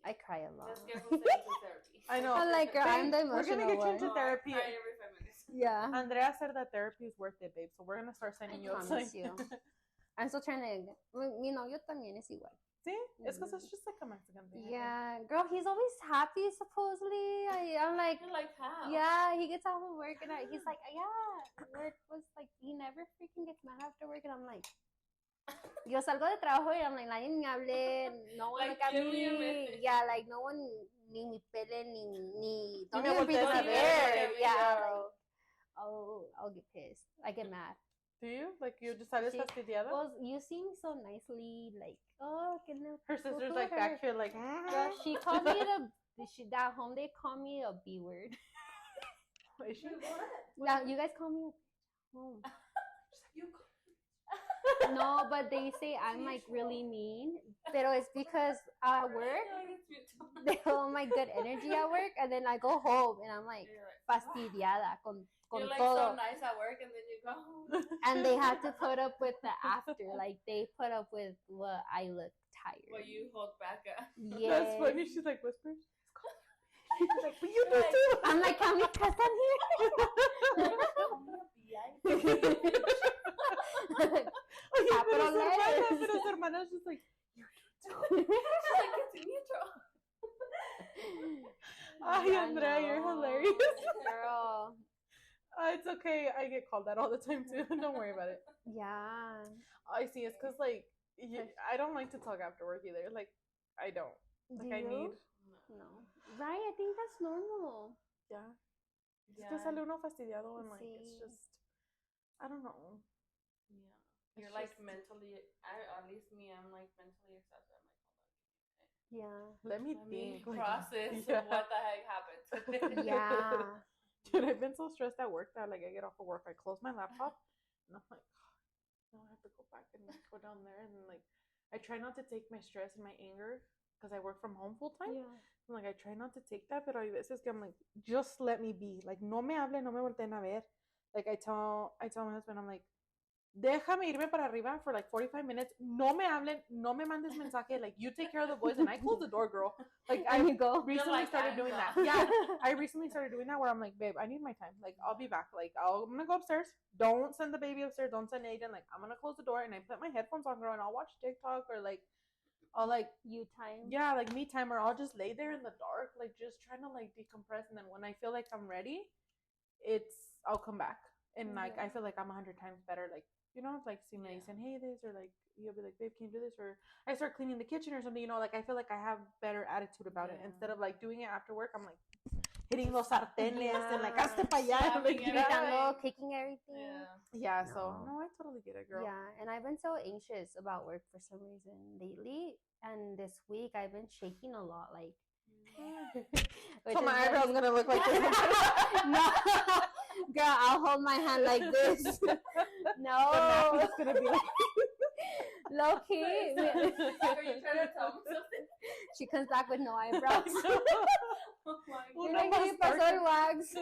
I cry a lot. Let's get into therapy. I know. I'm like, girl, I'm the emotional We're gonna get you into one. therapy. I cry every 5 minutes. Yeah. Andrea said that therapy is worth it, babe. So we're gonna start sending you. Promise you. I'm still trying to. Mi novio también es igual. See, it's because it's just like a Mexican thing. Yeah, girl, he's always happy. Supposedly, I'm like, you're like, how? Yeah, he gets off of work and he's like, yeah, work was like, he never freaking gets mad after work, and I'm like, yo salgo de trabajo y I'm like, nadie me hable, no one Like, look at me, yeah, like no one ni me pele ni don't even be there, yeah, like, I'll get pissed, I get mad. Do you? Like, you decided fastidiada? Well, you seem so nicely, like, oh, que no. Her sister's like back here, like. Girl, she called me at home they call me a B word. Is she? Yeah, you guys call me a home. You No, but they say I'm like really mean. Pero it's because at work they all my good energy at work, and then I go home and I'm like fastidiada con you're like todo. so nice at work, and then you go home. And they have to put up with the after, like they put up with what I look tired. What you hold back at. Yeah, That's funny. She's like whispers. She's like, but you do too. I'm like, can we cuss on here? Oye, pero su hermana's just like, you do too. She's like, it's neutral. Ay, Andrea, you're hilarious. Girl. It's okay. I get called that all the time too. Don't worry about it. Yeah. I see. It's because like I don't like to talk after work either. Like, I don't. Like, I need. No. Right. I think that's normal. Yeah. Es que sale uno fastidiado, and like it's just, I don't know. You're like mentally, at least me, I'm like mentally exhausted. I'm like, hold on. Yeah. Let me think. Process what the heck happened today. Yeah. Dude, I've been so stressed at work that like I get off of work, I close my laptop, and I'm like, now I have to go back and go down there, and like I try not to take my stress and my anger because I work from home full time. Yeah. I'm like, I try not to take that, pero hay veces que I'm like, just let me be. Like, no me hablen, no me volteen a ver. Like, I tell my husband, I'm like, déjame irme para arriba for like 45 minutes. No me hablen, no me mandes mensaje. Like, you take care of the boys, and I close the door, girl. Like, I recently started doing that. Yeah, I recently started doing that where I'm like, babe, I need my time. Like, I'll be back. Like, I'm gonna go upstairs. Don't send the baby upstairs. Don't send Aiden. Like, I'm gonna close the door and I put my headphones on, girl, and I'll watch TikTok or like, I'll like you time. Yeah, like me time, or I'll just lay there in the dark, like just trying to like decompress. And then when I feel like I'm ready, I'll come back. And like I feel like I'm 100 times better. Like, you know, like see me saying, hey, this, or like you'll be like, babe, can you do this? Or I start cleaning the kitchen or something, you know, like I feel like I have better attitude about it. Instead of like doing it after work, I'm like hitting los sartenes and like hasta pa allá, like kicking everything. Yeah, so no, I totally get it, girl. Yeah, and I've been so anxious about work for some reason lately, and this week I've been shaking a lot, like so my eyebrows gonna look like this. No, girl, I'll hold my hand like this. No, it's gonna be like low key. Are you trying to tell me something? She comes back with no eyebrows. Oh my God. Wax.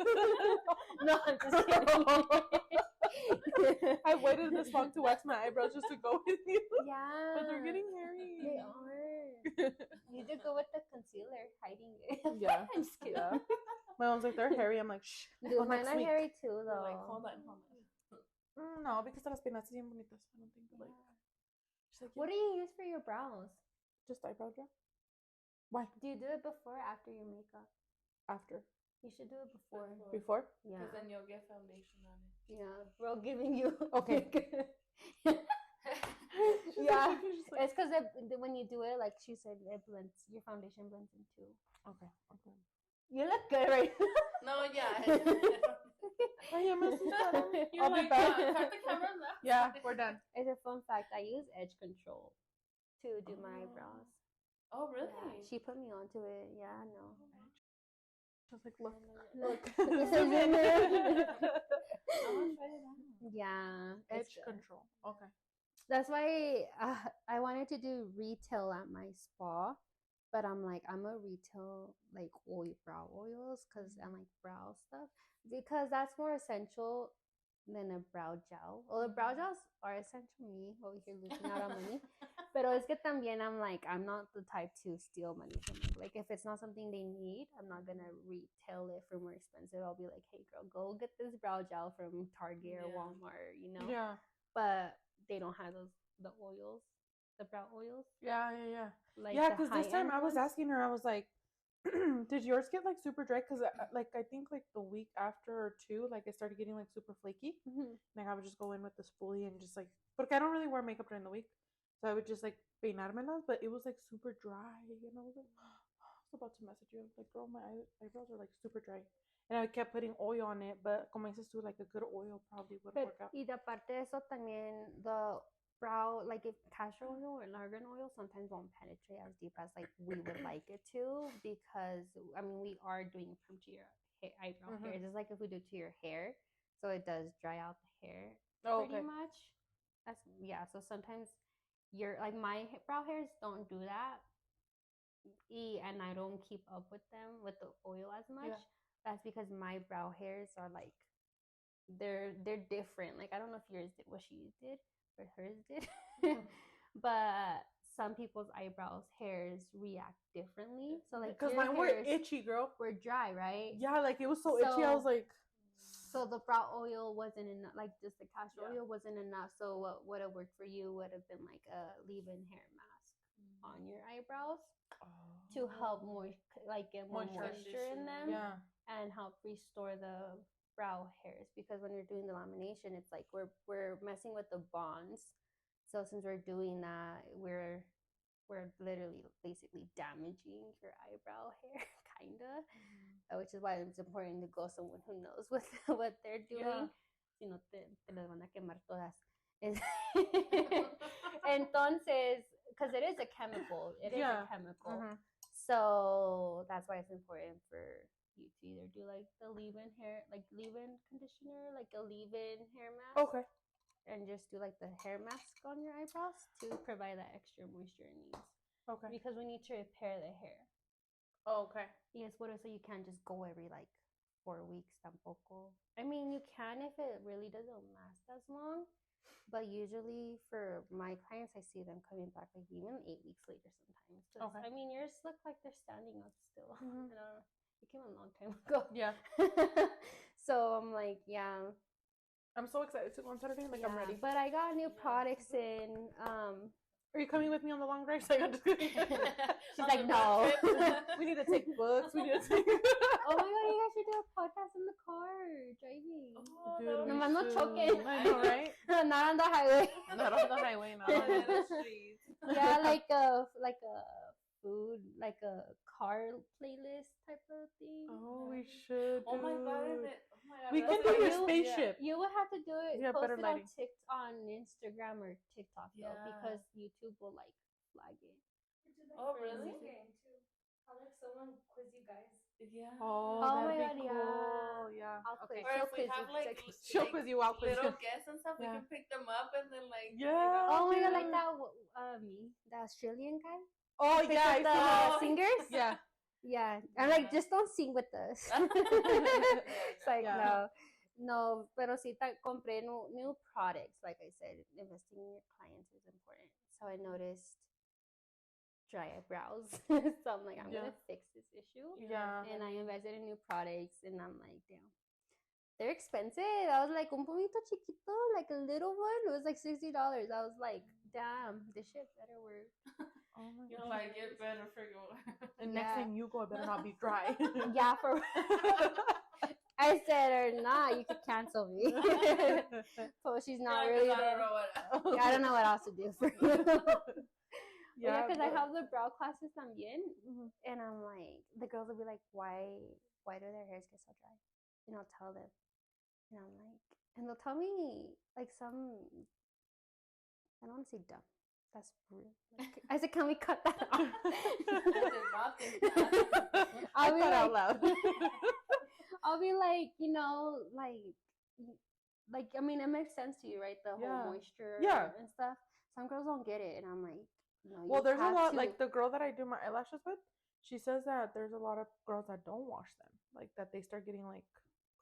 No, I'm just kidding. I waited this long to wax my eyebrows just to go with you. Yeah, but they're getting hairy. They are. You just go with the concealer, hiding it. Yeah, I'm just kidding. Yeah. My mom's like, they're hairy. I'm like, shh. Dude, mine are hairy too, though. Like, hold on. No, because las penas bien bonitas. I don't think like. Like, what do you use for your brows? Just eyebrow gel. Why? Do you do it before or after your makeup? After. You should do it before. Before? Yeah. Because then you'll get foundation on it. Yeah. We're all giving you. Okay. Yeah. It's because when you do it, like she said, it blends. Your foundation blends in too. Okay. You look good right now. No, yeah. I'll be back. Cut the camera now. Yeah, we're done. It's a fun fact. I use edge control to do my eyebrows. Oh, really? Yeah, she put me onto it. Yeah, no. I was like, look. Yeah. Edge control. Okay. That's why I wanted to do retail at my spa, but I'm like, I'm a retail like brow oils because I like brow stuff because that's more essential than a brow gel. Well, the brow gels are essential. Me over here losing out on money. Pero es que también I'm like, I'm not the type to steal money from them. Like, if it's not something they need, I'm not gonna retail it for more expensive. I'll be like, hey girl, go get this brow gel from Target or Walmart, you know? Yeah. But they don't have the oils, the brow oils. Yeah. Like, yeah, because this time I was asking her, I was like, did yours get like super dry? Because like I think like the week after or two, like it started getting like super flaky. Like I would just go in with the spoolie and just like, porque I don't really wear makeup during the week, so I would just like peinármelas, but it was like super dry, and I was like, I was about to message you, I was like, girl, my eyebrows are like super dry, and I kept putting oil on it, but como dices tú, like a good oil probably would work out. Y de aparte de eso también the brow, like if castor oil or argan oil sometimes won't penetrate as deep as like we would like it to, because I mean we are doing it from to your eyebrow hairs. It's like if we do to your hair, so it does dry out the hair pretty much. That's so sometimes like my brow hairs don't do that, and I don't keep up with them with the oil as much. That's because my brow hairs are like they're different. Like I don't know if yours did what she did or hers did, but some people's eyebrows hairs react differently. So like because mine were itchy, girl. Were dry, right? Yeah, like it was so itchy. I was like, so the brow oil wasn't enough. Like just the castor oil wasn't enough. So what would have worked for you would have been like a leave-in hair mask on your eyebrows to help like get more moisture in them, and help restore the brow hairs, because when you're doing the lamination, it's like we're messing with the bonds. So since we're doing that, we're literally basically damaging your eyebrow hair, kinda. Which is why it's important to go someone who knows what they're doing. You know, te las van a quemar todas. Entonces, because it is a chemical. It is a chemical. Mm-hmm. So that's why it's important for you to either do like the leave-in conditioner, like a leave-in hair mask. Okay. And just do like the hair mask on your eyebrows to provide that extra moisture it needs. Okay. Because we need to repair the hair. Oh, okay. Yes, what so you can't just go every like 4 weeks tampoco. I mean, you can if it really doesn't last as long. But usually for my clients, I see them coming back like even 8 weeks later sometimes. Okay. I mean, yours look like they're standing up still. Mm-hmm. It came a long time ago. Yeah. So I'm like, yeah. I'm so excited to go on Saturday. Like, I'm ready. But I got new products in. Are you coming with me on the long drive? She's like, no. We need to take books. We need to take. Oh my god, you guys should do a podcast in the car driving. Oh, dude, no, I'm not choking. I know, right? Not on the highway. Not on the highway, no. On the streets. Yeah, like a food, like a car playlist type of thing. Oh, we should. Oh my god, we can do your spaceship. You would have to do it. Yeah, post better it lighting. on Instagram or TikTok though, Yeah. because YouTube will like flag it. Oh, really? I'll let someone quiz you guys. Yeah. Oh my that'd god, be cool. Yeah. I'll Okay. quiz. Or if we She'll have quiz like, you. She'll quiz you. I'll quiz little you. guests and stuff, we Yeah. can pick them up and then like. Yeah. Oh my god, dude. like that me, the Australian guy. Oh Pick yeah. up the Oh. singers. Yeah. Yeah, I'm like, just don't sing with us. It's like, Yeah. no, pero sí compré new products. Like I said, investing in your clients is important. So I noticed dry eyebrows. So I'm like, I'm gonna fix this issue. Yeah. And I invested in new products, and I'm like, damn, they're expensive. I was like, un poquito chiquito, like a little one. It was like $60. I was like, damn, this shit better work. Oh my You're god. like, it better figure. And next time you go, it better not be dry. Yeah, for I said, or not, you could cancel me. So she's not really I there. don't know what. Yeah, I don't know what else to do for you. Yeah, because I but- have the brow classes también, Mhm. and I'm like, the girls will be like, why do their hairs get so dry? And I'll tell them, and I'm like, and they'll tell me like some, I don't want to say dumb. That's rude. Like, I said, can we cut that off? I did not think that. I I'll be thought out like- loud. I'll be like, you know, like I mean, it makes sense to you, right? The Yeah. whole moisture Yeah. and stuff. Some girls don't get it, and I'm like, no. Well, you there's a have lot. to. Like the girl that I do my eyelashes with, she says that there's a lot of girls that don't wash them, like that they start getting like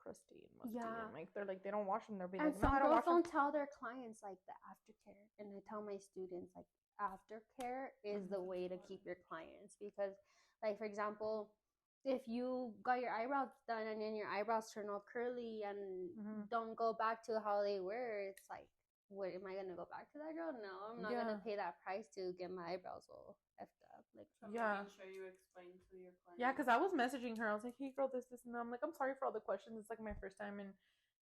crusty and musty, Yeah. and like they're like they don't wash them. They're being And like, no, some I don't girls wash them. don't tell their clients like the aftercare, and I tell my students like aftercare is the way to keep your clients, because, like, for example, if you got your eyebrows done and then your eyebrows turn all curly and Mhm. don't go back to how they were, it's like, what, am I gonna go back to that girl? No, I'm not gonna Yeah. pay that price to get my eyebrows all effed up. Like, So Yeah. making sure you explain to your client. Yeah, because I was messaging her. I was like, hey, girl, this, and that. I'm like, I'm sorry for all the questions. It's like my first time. And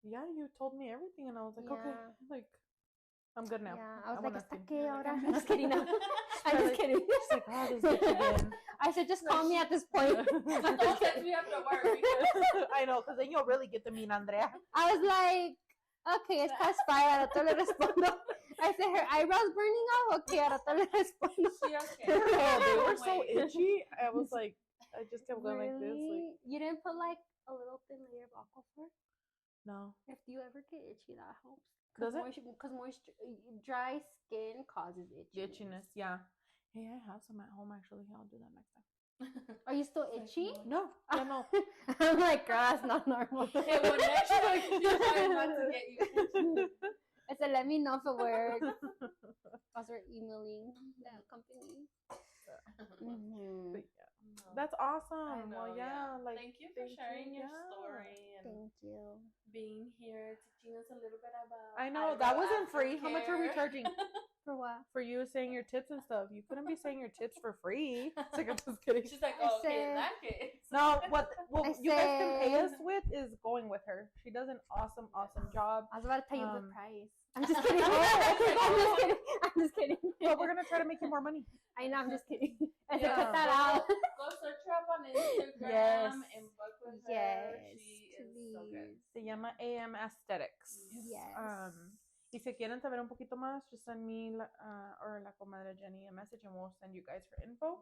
yeah, you told me everything. And I was like, okay, Yeah. like, I'm good now. yeah, I was won't like, ask ¿hasta you. qué hora? I'm just kidding. No. I'm just kidding. She's like, oh, this bitch again. I said, just call me at this point. Don't text me after work because I know, because then you'll really get to meet Andrea. I was like, okay, it's past 5. A rato le respondo. I said, her eyebrows burning off? Okay, a rato le respondo. she okay. Oh, they were Don't so wait. itchy. I was like, I just kept going like this. Like, Really? You didn't put like a little thin layer of aquaphor? no. If you ever get itchy, that helps. Does it? Because moisture, dry skin causes The itchiness. itchiness, yeah. Hey, I have some at home actually. I'll do that next time. Are you still itchy? No, yeah, no. I'm like, girl, that's not normal. Okay, well, next you're trying not to get you. I said, let me know if it works. I'll start emailing the company. Mhm. But yeah, that's awesome. I know, Well, yeah, like thank you for sharing your story and Thank you. being here, teaching us a little bit about. I know that eyebrow wasn't free. How much are we aftercare. charging For what? for you saying your tips and stuff? You couldn't be saying your tips for free. It's like, I'm just kidding. She's like, I oh, okay, in said- that case. No, what I you guys can pay us said- with is going with her. She does an awesome job. I was about to tell you the Um, price. I'm just kidding. Oh, okay. I'm just kidding. I'm just kidding. But we're gonna try to make you more money. I know. I'm just kidding. I said, Yeah. cut that out. Go search her up on Instagram Yes. and book with Yes, her. She is so good. please. Se llama Am.Aaesthetics. Yes. Y si quieren saber un poquito más, just send me or la comadre Jenny a message and we'll send you guys her info.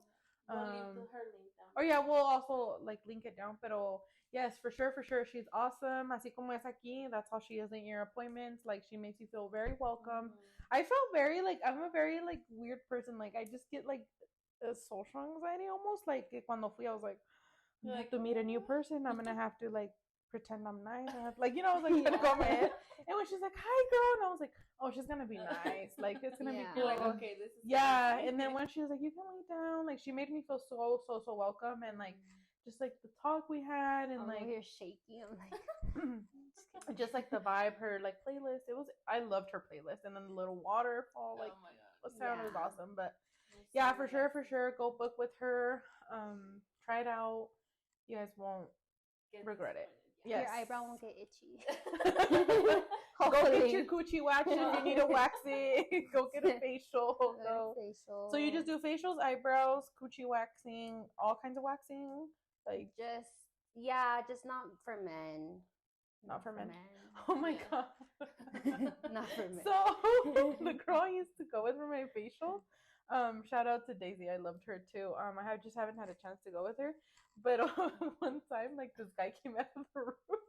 We'll leave her link down. Oh yeah, we'll also like link it down. Pero yes, for sure, she's awesome. Así como es aquí, that's how she is in your appointments. Like she makes you feel very welcome. I felt very like I'm a very like weird person. Like I just get like a social anxiety almost. Like cuando fui, I was like, I have to meet a new person. I'm gonna have to like pretend I'm nice. I have, like, you know, I was like, gonna go ahead. And when she's like, hi girl, and I was like, oh, she's gonna be nice. Like it's gonna be cool. Like, okay, this is and then when she was like, you can lay down, like she made me feel so welcome, and like just like the talk we had, and like you're shaky. I'm like just like the vibe, her like playlist. I loved her playlist, and then the little waterfall, like oh my God. the sound was awesome. But yeah, for sure, go book with her. Try it out. You guys won't regret it. Yes. Your eyebrow won't get itchy. Go get your coochie wax if you need to wax it. Go get a facial. So you just do facials, eyebrows, coochie waxing, all kinds of waxing. Like just not for men. Not for men. Oh my God. Not for men. So the girl I used to go with for my facial. Shout out to Daisy. I loved her too. I just haven't had a chance to go with her. But one time, like this guy came out of the room,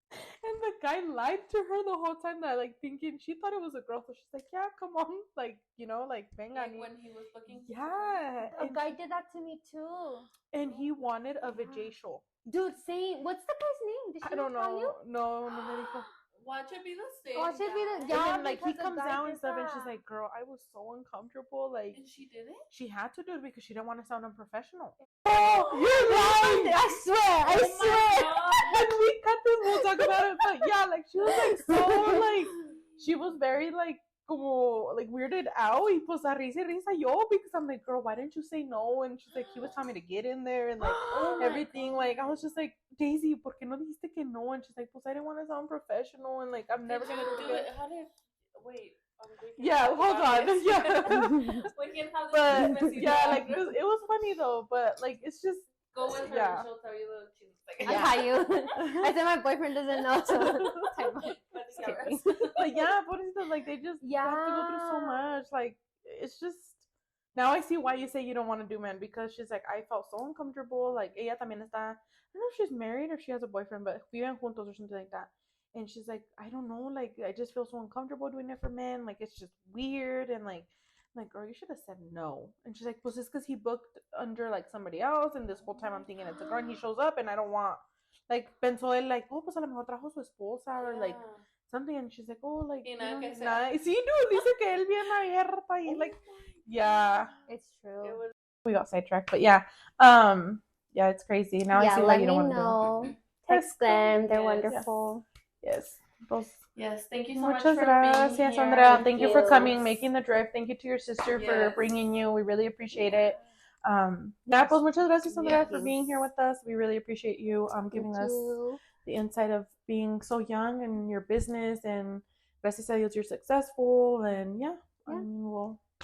and the guy lied to her the whole time. That like thinking she thought it was a girl, so she's like, "Yeah, come on, like you know, like venga." Like when he was looking. Yeah, a guy did that to me too. And he wanted a vajacial. Dude, same. What's the guy's name? Did she I don't tell know. you? No me dijo. Watch it be the same. Watch it be the and then, like he comes out and stuff, and she's like, "Girl, I was so uncomfortable." Like, and she did it. She had to do it because she didn't want to sound unprofessional. Oh, you're lying! I swear. When we cut this, we'll talk about it. But yeah, like she was like so like she was very like como like weirded out. Y pues a risa yo because I'm like, girl, why didn't you say no? And she's like, he was telling me to get in there and like everything. Like I was just like, Daisy, ¿por qué no dijiste que no? And she's like, pues I didn't want to sound professional and like I'm never gonna do it. How did? Wait. Yeah, hold on. Yeah. But yeah, like it was funny though. But like it's just go with her. Yeah. And she'll tell you the she's like. I'll tell you. I said my boyfriend doesn't know. So but yeah, pobrecito, like they just have to go through so much. Like it's just now I see why you say you don't want to do men, because she's like, I felt so uncomfortable. Like ella también está. I don't know if she's married or she has a boyfriend, but viven juntos or something like that. And she's like, I don't know, like I just feel so uncomfortable doing it for men. Like it's just weird, and like I'm like, girl, you should have said no. And she's like, pues it's because he booked under like somebody else, and this whole time I'm thinking it's a girl, and he shows up, and I don't want. Like pensó él like, oh, pues a lo mejor trajo su esposa or like something, and she's like, oh, like sí, dude, dice que él bien abierta y like, yeah, it's true. We got sidetracked, but yeah, it's crazy. Now I see why you don't want to do it. Text them, they're wonderful. Yes. Yes, thank you so much Muchas for gracias, being here. Andrea. Thank you for coming, making the drive. Thank you to your sister for bringing you. We really appreciate it. Pues muchas gracias, Andrea, for being here with us. We really appreciate you giving us the insight of being so young and your business, and gracias a Dios you're successful, and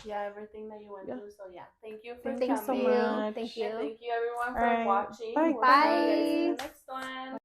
everything that you went through. So thank you for coming. So much. Thank you. And thank you everyone for watching. Bye. We'll see you in the next one.